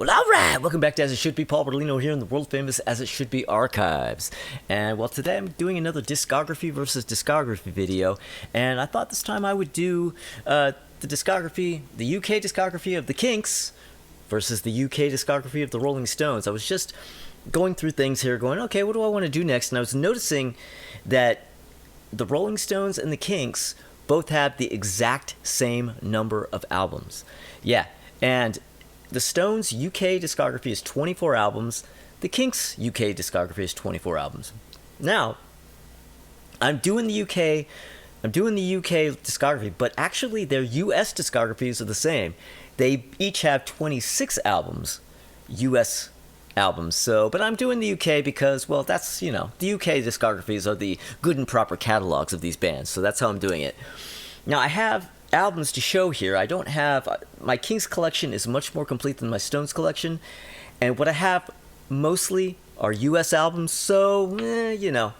Well, alright, welcome back to As It Should Be. Paul Bertolino here in the world-famous As It Should Be archives. And, well, today I'm doing another discography versus discography video. And I thought this time I would do the discography, the UK discography of the Kinks versus the UK discography of the Rolling Stones. I was just going through things here going, okay, what do I want to do next? And I was noticing that the Rolling Stones and the Kinks both have the exact same number of albums. Yeah, and the Stones' UK discography is 24 albums. The Kinks' UK discography is 24 albums. Now, I'm doing the UK discography, but actually their US discographies are the same. They each have 26 albums, US albums. So, but I'm doing the UK because, well, that's, you know, the UK discographies are the good and proper catalogs of these bands. So that's how I'm doing it. Now, I have albums to show here. I don't have, my Kinks collection is much more complete than my Stones collection, and what I have mostly are US albums, so, you know,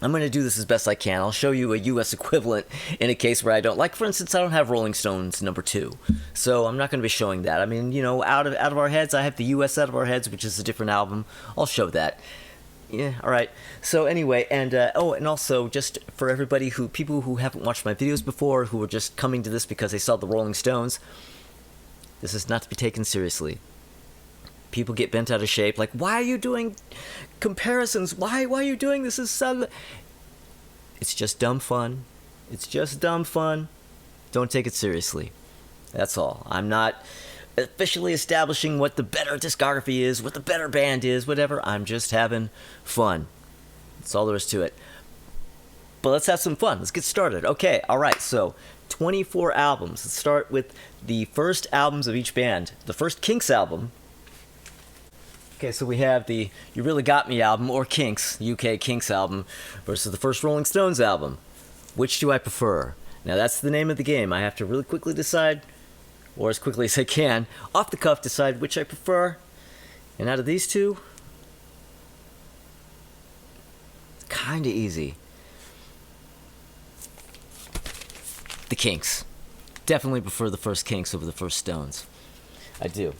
I'm going to do this as best I can. I'll show you a US equivalent in a case where I don't, like, for instance, I don't have Rolling Stones #2, so I'm not going to be showing that. I mean, you know, out of our heads, I have the US Out of Our Heads, which is a different album. I'll show that. Yeah, alright. So anyway, and and also just for everybody people who haven't watched my videos before, who are just coming to this because they saw the Rolling Stones, this is not to be taken seriously. People get bent out of shape, like, why are you doing comparisons? Why are you doing this? It's just dumb fun. It's just dumb fun. Don't take it seriously. That's all. I'm not officially establishing what the better discography is, what the better band is, whatever. I'm just having fun. That's all there is to it. But let's have some fun. Let's get started. Okay, alright, so 24 albums. Let's start with the first albums of each band. The first Kinks album. Okay, so we have the You Really Got Me album, or Kinks, UK Kinks album, versus the first Rolling Stones album. Which do I prefer? Now, that's the name of the game. I have to really quickly decide, or as quickly as I can, off the cuff, decide which I prefer. And out of these two, it's kind of easy. The Kinks. Definitely prefer the first Kinks over the first Stones. I do.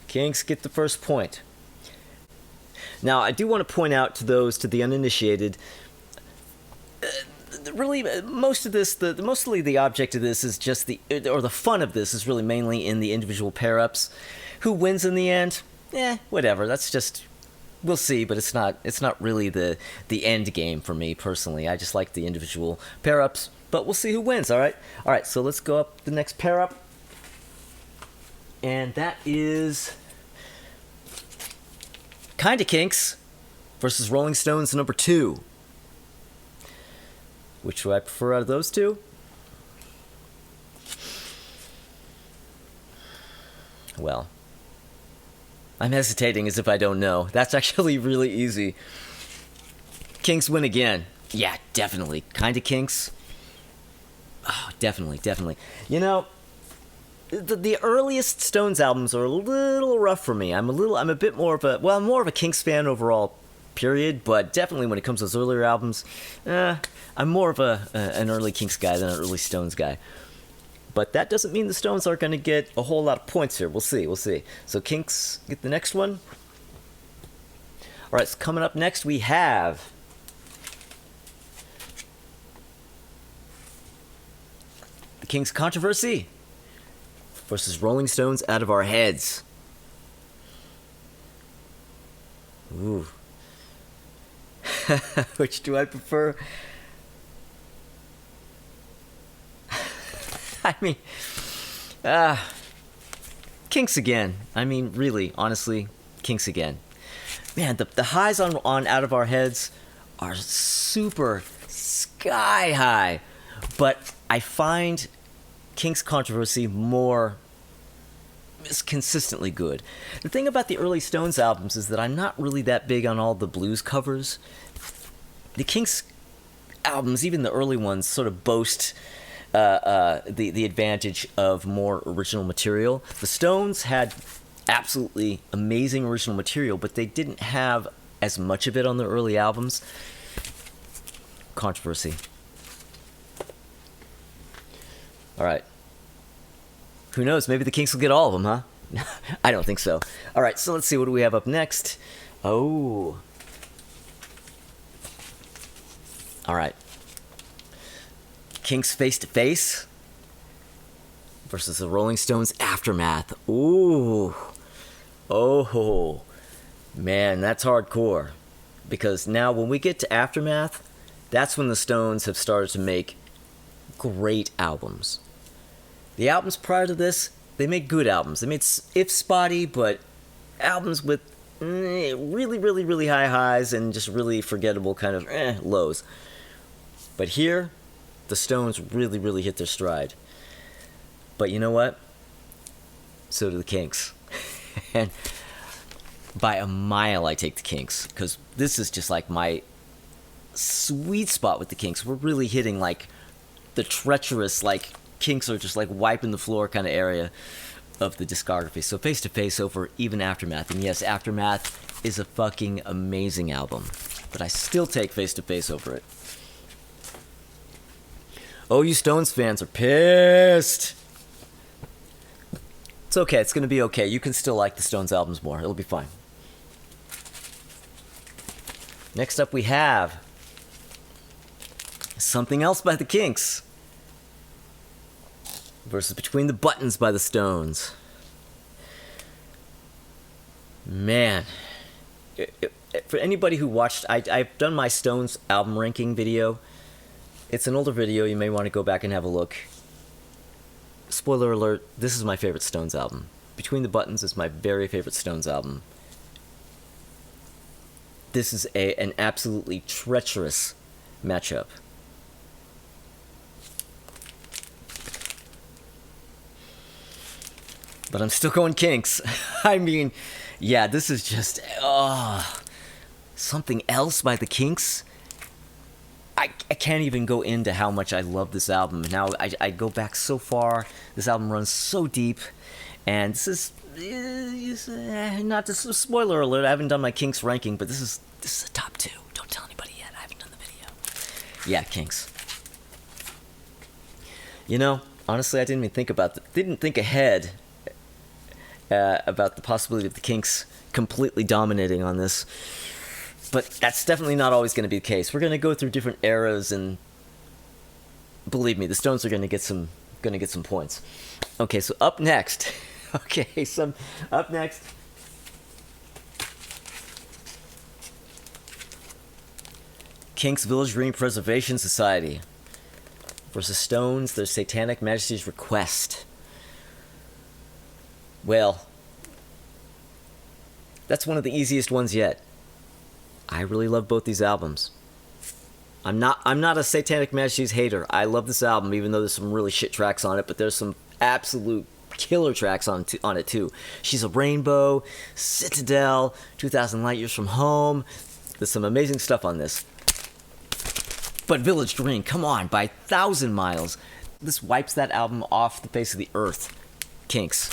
Kinks get the first point. Now, I do want to point out to the uninitiated, really, mostly the object of this is just the fun of this is really mainly in the individual pair-ups. Who wins in the end? Whatever. That's just, we'll see, but it's not really the end game for me personally. I just like the individual pair-ups, but we'll see who wins, alright? Alright, so let's go up the next pair-up. And that is Kinda Kinks versus Rolling Stones #2. Which do I prefer out of those two? Well, I'm hesitating as if I don't know. That's actually really easy. Kinks win again. Yeah, definitely. Kinda Kinks. Oh, definitely. You know, the earliest Stones albums are a little rough for me. I'm a bit more of a Kinks fan overall, period, but definitely when it comes to those earlier albums, I'm more of an early Kinks guy than an early Stones guy. But that doesn't mean the Stones aren't going to get a whole lot of points here. We'll see. So Kinks get the next one. Alright, so coming up next we have the Kinks Controversy versus Rolling Stones Out of Our Heads. Ooh. Which do I prefer? I mean, Kinks again. I mean, really, honestly, Kinks again. Man, the highs on Out of Our Heads are super sky high, but I find Kinks Controversy is consistently good. The thing about the early Stones albums is that I'm not really that big on all the blues covers. The Kinks albums, even the early ones, sort of boast the advantage of more original material. The Stones had absolutely amazing original material, but they didn't have as much of it on their early albums. Controversy. All right. Who knows? Maybe the Kinks will get all of them, huh? I don't think so. All right, so let's see. What do we have up next? Oh. All right. Kinks Face to Face versus the Rolling Stones Aftermath. Ooh. Oh. Man, that's hardcore. Because now when we get to Aftermath, that's when the Stones have started to make great albums. The albums prior to this, they made good albums. They made, if spotty, but albums with really, really, really high highs and just really forgettable kind of lows. But here, the Stones really, really hit their stride. But you know what? So do the Kinks. And by a mile, I take the Kinks. Because this is just like my sweet spot with the Kinks. We're really hitting like the treacherous, like Kinks are just like wiping the floor kind of area of the discography. So Face to Face over even Aftermath. And yes, Aftermath is a fucking amazing album. But I still take Face to Face over it. Oh, you Stones fans are pissed. It's okay. It's going to be okay. You can still like the Stones albums more. It'll be fine. Next up we have Something Else by the Kinks versus Between the Buttons by the Stones. Man. For anybody who watched, I've done my Stones album ranking video. It's an older video. You may want to go back and have a look. Spoiler alert, this is my favorite Stones album. Between the Buttons is my very favorite Stones album. This is an absolutely treacherous matchup. But I'm still going Kinks. I mean, yeah, this is just... Something Else by the Kinks? I can't even go into how much I love this album. Now, I go back so far. This album runs so deep. And this is... not just spoiler alert, I haven't done my Kinks ranking, but this is a top 2. Don't tell anybody yet. I haven't done the video. Yeah, Kinks. You know, honestly, I didn't even think about didn't think ahead about the possibility of the Kinks completely dominating on this. But that's definitely not always going to be the case. We're going to go through different eras, and believe me, the Stones are going to get some points. Okay, so up next. Up next. Kinks Village Green Preservation Society versus Stones, Their Satanic Majesty's Request. Well, that's one of the easiest ones yet. I really love both these albums. I'm not a Satanic Majesty's hater. I love this album, even though there's some really shit tracks on it, but there's some absolute killer tracks on it too. She's a Rainbow, Citadel, 2,000 Light Years from Home. There's some amazing stuff on this. But Village Green, come on, by 1,000 miles. This wipes that album off the face of the earth. Kinks.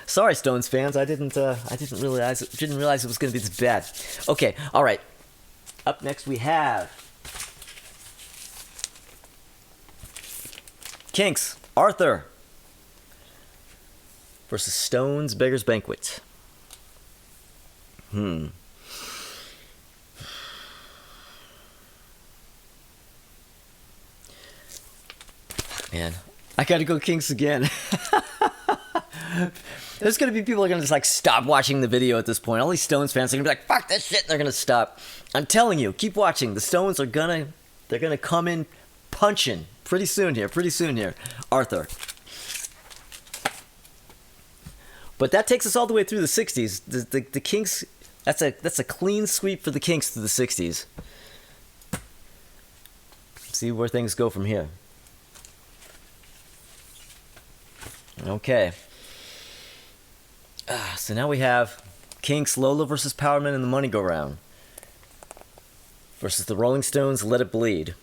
Sorry, Stones fans. I didn't realize it was going to be this bad. Okay, all right. Up next we have Kinks, Arthur versus Stones, Beggar's Banquet. Man, I gotta go Kinks again. There's gonna be people who are gonna just like stop watching the video at this point. All these Stones fans are gonna be like, "Fuck this shit," and they're gonna stop. I'm telling you, keep watching. The Stones are gonna come in punching pretty soon here. Arthur. But that takes us all the way through the 60s. The Kinks, that's a clean sweep for the Kinks through the 60s. See where things go from here. Okay. So now we have Kinks, Lola versus Powerman in the Money Go Round versus the Rolling Stones, Let It Bleed.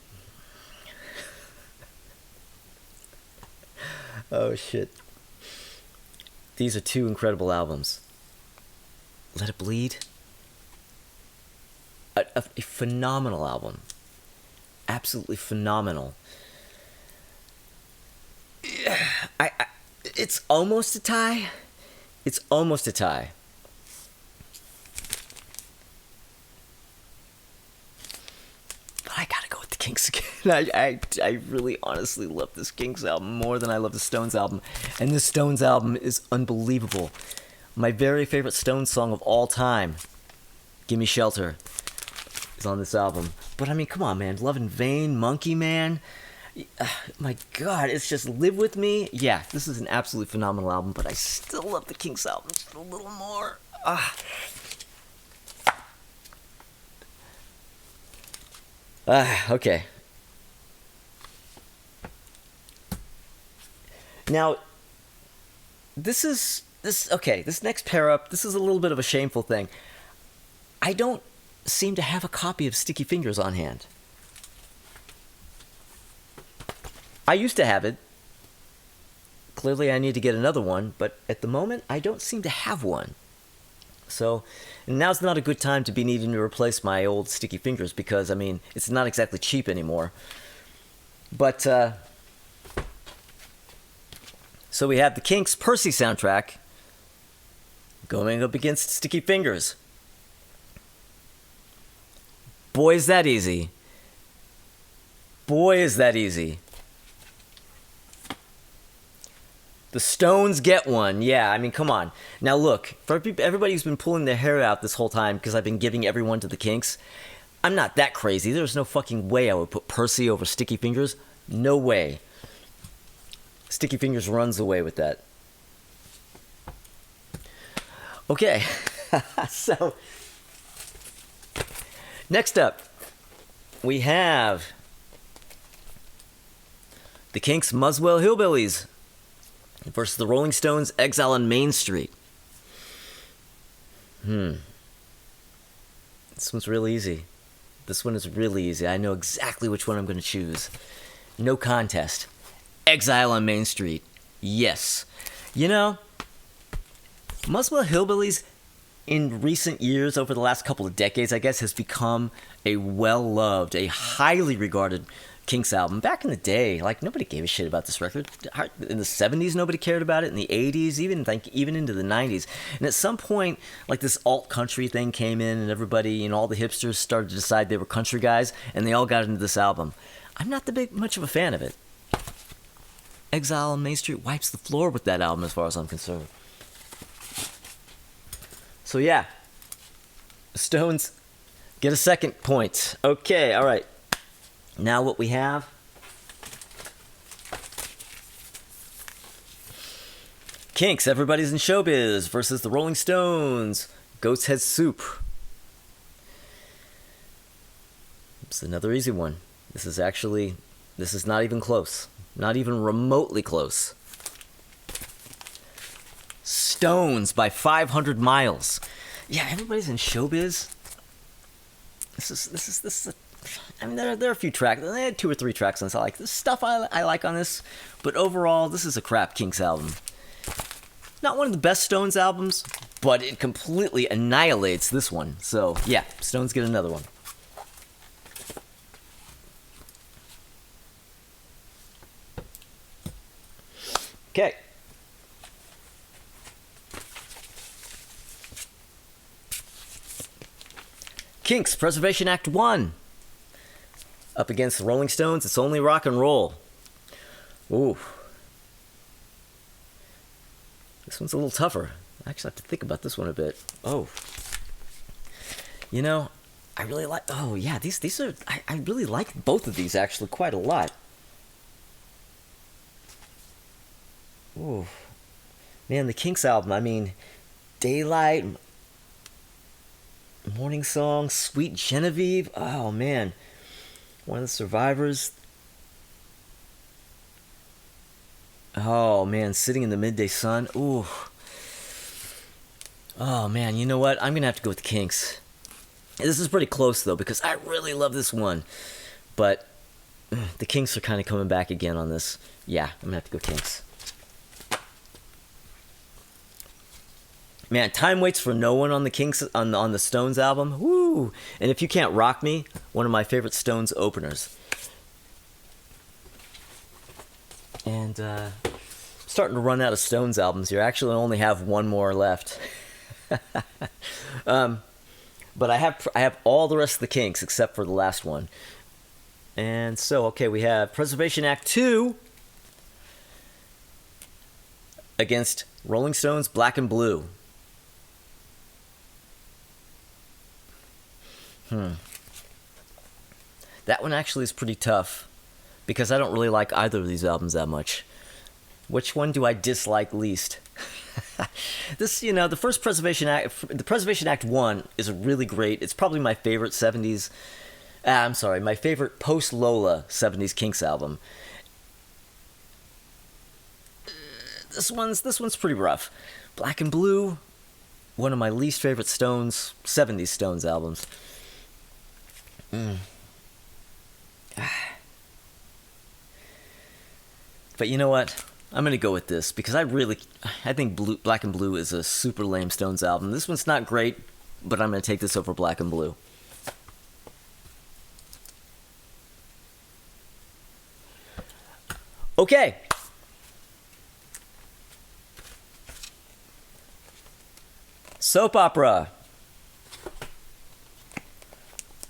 Oh shit. These are two incredible albums. Let It Bleed. a phenomenal album. Absolutely phenomenal. It's almost a tie. It's almost a tie. But I gotta go with the Kinks again. I really honestly love this Kinks album more than I love the Stones album. And the Stones album is unbelievable. My very favorite Stones song of all time, Gimme Shelter, is on this album. But I mean, come on, man. Love in Vain, Monkey Man. My God, it's just Live With Me. Yeah, this is an absolutely phenomenal album, but I still love the Kinks album just a little more. Okay. Now, this next pair up, this is a little bit of a shameful thing. I don't seem to have a copy of Sticky Fingers on hand. I used to have it. Clearly I need to get another one, but at the moment I don't seem to have one. So now's not a good time to be needing to replace my old Sticky Fingers because, I mean, it's not exactly cheap anymore. But, so we have the Kinks Percy soundtrack going up against Sticky Fingers. Boy, is that easy. Boy, is that easy. The Stones get one. Yeah, I mean, come on. Now look, for everybody who's been pulling their hair out this whole time because I've been giving everyone to the Kinks, I'm not that crazy. There's no fucking way I would put Percy over Sticky Fingers. No way. Sticky Fingers runs away with that. Okay. So, next up, we have the Kinks' Muswell Hillbillies versus the Rolling Stones' Exile on Main Street. This one's real easy. This one is really easy. I know exactly which one I'm going to choose. No contest. Exile on Main Street. Yes. You know, Muswell Hillbillies in recent years, over the last couple of decades, I guess, has become a well-loved, a highly regarded Kinks album. Back in the day, like, nobody gave a shit about this record. In the 70s, nobody cared about it. In the 80s, even into the 90s. And at some point, like, this alt-country thing came in, and everybody, you know, all the hipsters started to decide they were country guys, and they all got into this album. I'm not much of a fan of it. Exile on Main Street wipes the floor with that album as far as I'm concerned. So yeah, the Stones get a second point. Okay, all right. Now what we have, Kinks, Everybody's in Showbiz versus the Rolling Stones, Goat's Head Soup. It's another easy one. This is not even close. Not even remotely close. Stones by 500 miles. Yeah, Everybody's in Showbiz. This is. I mean, there are a few tracks. They had 2 or 3 tracks on this. I like this stuff. I like on this, but overall, this is a crap Kinks album. Not one of the best Stones albums, but it completely annihilates this one. So yeah, Stones get another one. Okay. Kinks, Preservation Act 1. Up against the Rolling Stones, It's Only Rock and Roll. Ooh. This one's a little tougher. I actually have to think about this one a bit. Oh. You know, I really like... Oh, yeah, these are... I really like both of these, actually, quite a lot. Ooh. Man, the Kinks album, I mean... Daylight... Morning Song, Sweet Genevieve. Oh, man. One of the Survivors. Oh, man. Sitting in the Midday Sun. Ooh. Oh, man. You know what? I'm going to have to go with the Kinks. This is pretty close, though, because I really love this one. But the Kinks are kind of coming back again on this. Yeah, I'm going to have to go Kinks. Man, Time Waits for No One on the Kinks on the Stones album. Woo! And If You Can't Rock Me, one of my favorite Stones openers. And starting to run out of Stones albums here. I actually only have one more left. But I have all the rest of the Kinks except for the last one. And so, okay, we have Preservation Act 2 against Rolling Stones' Black and Blue. That one actually is pretty tough because I don't really like either of these albums that much. Which one do I dislike least? This, the first Preservation Act, the Preservation Act 1 is really great. It's probably my favorite 70s, my favorite post-Lola 70s Kinks album. This one's pretty rough. Black and Blue, one of my least favorite 70s Stones albums. But you know what? I'm going to go with this because I think Black and Blue is a super lame Stones album. This one's not great, but I'm going to take this over Black and Blue. Okay. Soap opera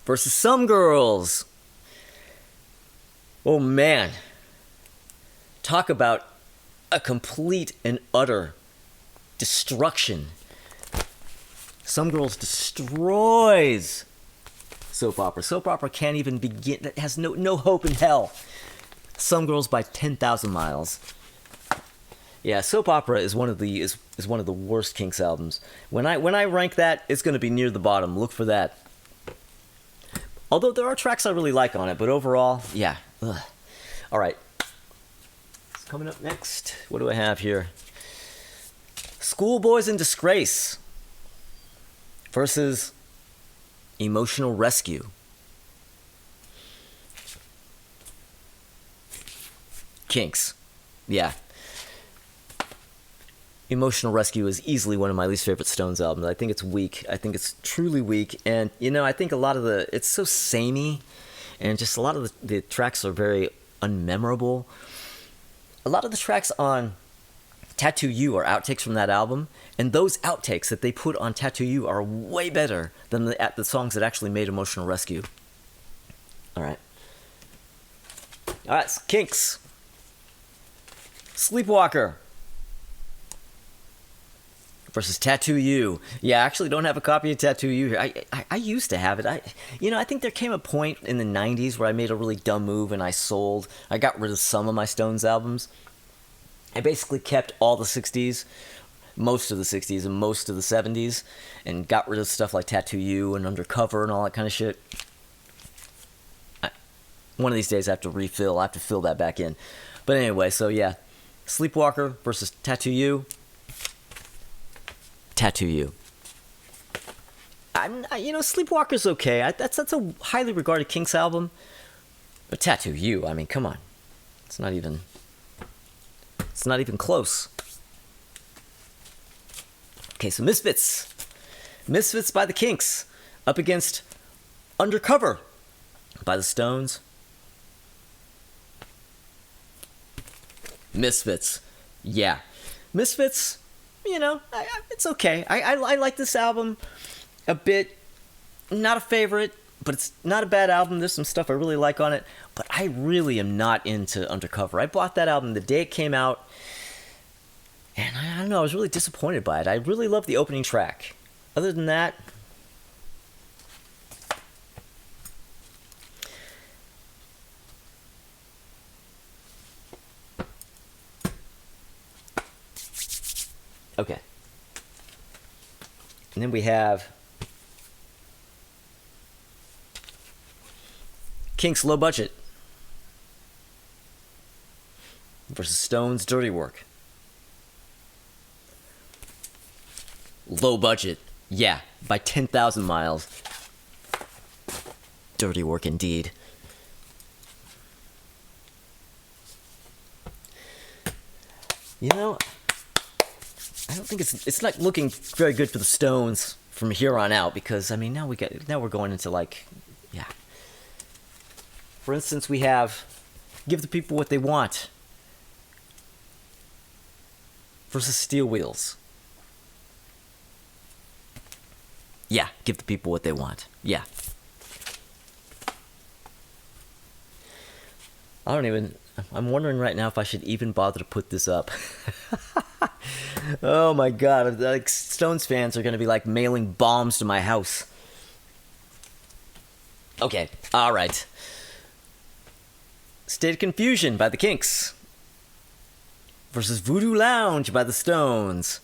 versus Some Girls. Oh man. Talk about a complete and utter destruction. Some Girls destroys soap opera. Soap opera can't even begin. That has no hope in hell. Some Girls by 10,000 miles. Yeah, Soap Opera is one of the worst Kinks albums. When I rank that, it's going to be near the bottom. Look for that. Although there are tracks I really like on it, but overall, yeah. Ugh. All right. Coming up next, what do I have here? Schoolboys in Disgrace versus Emotional Rescue. Kinks. Yeah. Emotional Rescue is easily one of my least favorite Stones albums. I think it's weak. I think it's truly weak. And, I think a lot of it's so samey, and just a lot of the tracks are very unmemorable. A lot of the tracks on Tattoo You are outtakes from that album, and those outtakes that they put on Tattoo You are way better than the songs that actually made Emotional Rescue. All right, Kinks. Sleepwalker versus Tattoo You. Yeah, I actually don't have a copy of Tattoo You here. I used to have it. I think there came a point in the 90s where I made a really dumb move and I got rid of some of my Stones albums. I basically kept all the 60s, most of the 60s and most of the 70s, and got rid of stuff like Tattoo You and Undercover and all that kind of shit. One of these days I have to fill that back in. But anyway, so yeah. Sleepwalker versus Tattoo You. Tattoo You. Sleepwalker's okay. That's a highly regarded Kinks album. But Tattoo You, I mean, come on. It's not even close. Okay, so Misfits. Misfits by the Kinks up against Undercover by the Stones. Misfits. Yeah. Misfits, it's okay. I like this album a bit. Not a favorite, but it's not a bad album. There's some stuff I really like on it, but I really am not into Undercover. I bought that album the day it came out, and I don't know, I was really disappointed by it. I really love the opening track. Other than that, okay. And then we have Kinks Low Budget versus Stones Dirty Work. Low Budget, yeah, by 10,000 miles. Dirty Work indeed. I don't think it's not looking very good for the Stones from here on out, because I mean now we're going into like, yeah. For instance, we have Give the People What They Want versus Steel Wheels. Yeah, give the people what they want. Yeah. I'm wondering right now if I should even bother to put this up. Oh my god, like Stones fans are going to be like mailing bombs to my house. Okay, alright. State of Confusion by the Kinks versus Voodoo Lounge by the Stones.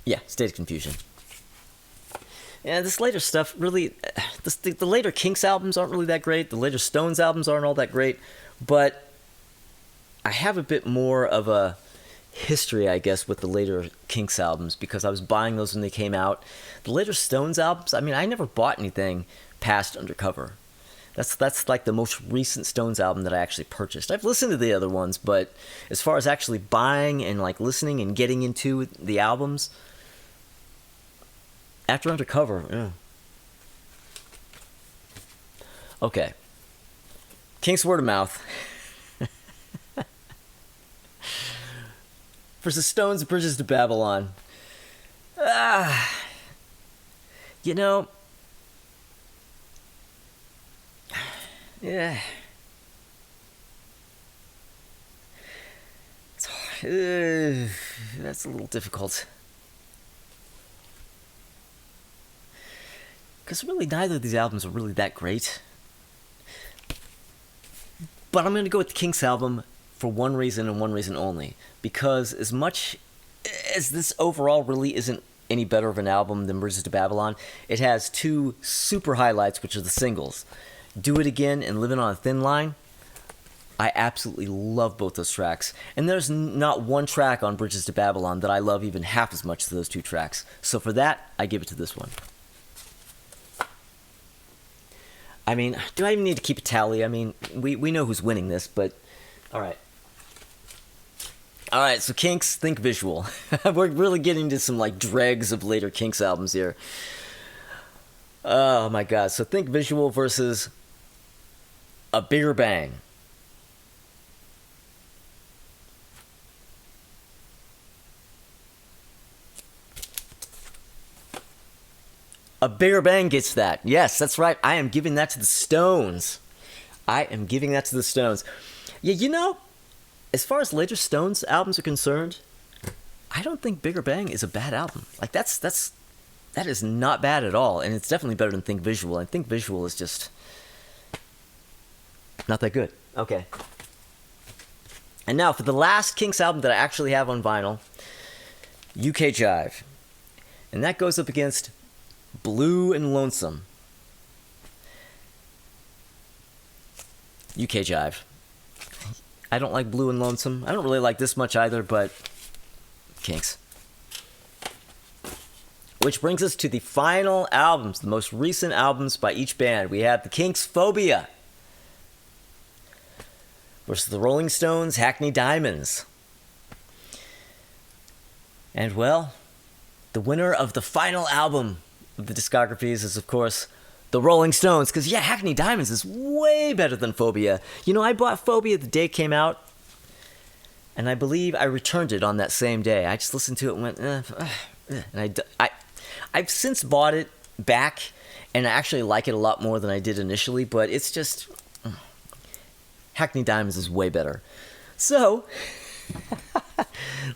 Yeah, State of Confusion. Yeah, this later stuff really... The later Kinks albums aren't really that great. The later Stones albums aren't all that great. But I have a bit more of a history, I guess, with the later Kinks albums, because I was buying those when they came out. The later Stones albums, I mean, I never bought anything past Undercover. That's like the most recent Stones album that I actually purchased. I've listened to the other ones, but as far as actually buying and like listening and getting into the albums, after Undercover, yeah. Okay. Kinks Word of Mouth versus Stones Bridges to Babylon. You know, yeah, it's hard. That's a little difficult, because really neither of these albums are really that great. But I'm going to go with the Kinks album for one reason and one reason only. Because as much as this overall really isn't any better of an album than Bridges to Babylon, it has two super highlights, which are the singles. Do It Again and Living on a Thin Line. I absolutely love both those tracks. And there's not one track on Bridges to Babylon that I love even half as much as those two tracks. So for that, I give it to this one. I mean, do I even need to keep a tally? I mean, we know who's winning this, but... Alright. Alright, so Kinks, think visual. We're really getting to some, like, dregs of later Kinks albums here. Oh my god, so think visual versus A Bigger Bang. A Bigger Bang gets that. Yes, that's right. I am giving that to the Stones. I am giving that to the Stones. Yeah, you know, as far as later Stones albums are concerned, I don't think Bigger Bang is a bad album. Like, that is not bad at all, and it's definitely better than Think Visual. And Think Visual is just not that good. Okay. And now, for the last Kinks album that I actually have on vinyl, UK Jive. And that goes up against Blue and Lonesome. UK Jive. I don't like Blue and Lonesome. I don't really like this much either, but Kinks. Which brings us to the final albums, the most recent albums by each band. We have the Kinks' Phobia versus the Rolling Stones' Hackney Diamonds. And well, the winner of the final album of the Discographies is, of course, the Rolling Stones. Because, yeah, Hackney Diamonds is way better than Phobia. You know, I bought Phobia the day it came out, and I believe I returned it on that same day. I just listened to it and went, and I've since bought it back, and I actually like it a lot more than I did initially, but it's just... Hackney Diamonds is way better. So,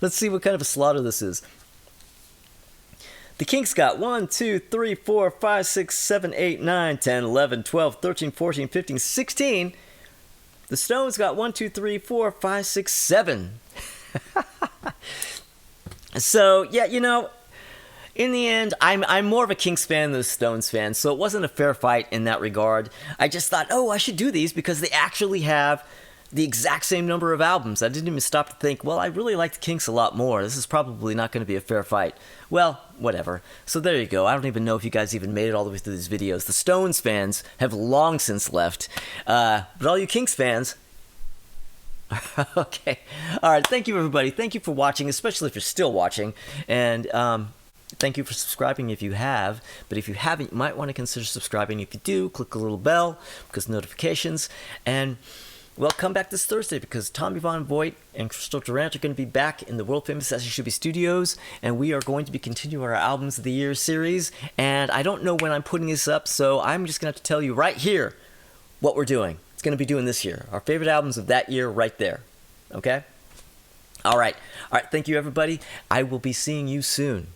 let's see what kind of a slaughter this is. The Kinks got 1, 2, 3, 4, 5, 6, 7, 8, 9, 10, 11, 12, 13, 14, 15, 16. The Stones got 1, 2, 3, 4, 5, 6, 7. So, yeah, you know, in the end, I'm more of a Kinks fan than a Stones fan, so it wasn't a fair fight in that regard. I just thought, oh, I should do these because they actually have the exact same number of albums. I didn't even stop to think, well, I really like the Kinks a lot more. This is probably not going to be a fair fight. Well, whatever. So there you go. I don't even know if you guys even made it all the way through these videos. The Stones fans have long since left. But all you Kinks fans, Okay. All right. Thank you, everybody. Thank you for watching, especially if you're still watching. And thank you for subscribing if you have. But if you haven't, you might want to consider subscribing. If you do, click the little bell because notifications. And, well, come back this Thursday because Tommy Von Voigt and Crystal Durant are going to be back in the world-famous As You Should Be Studios. And we are going to be continuing our Albums of the Year series. And I don't know when I'm putting this up, so I'm just going to have to tell you right here what we're doing. It's going to be doing this year. Our favorite albums of that year right there. Okay? All right. Thank you, everybody. I will be seeing you soon.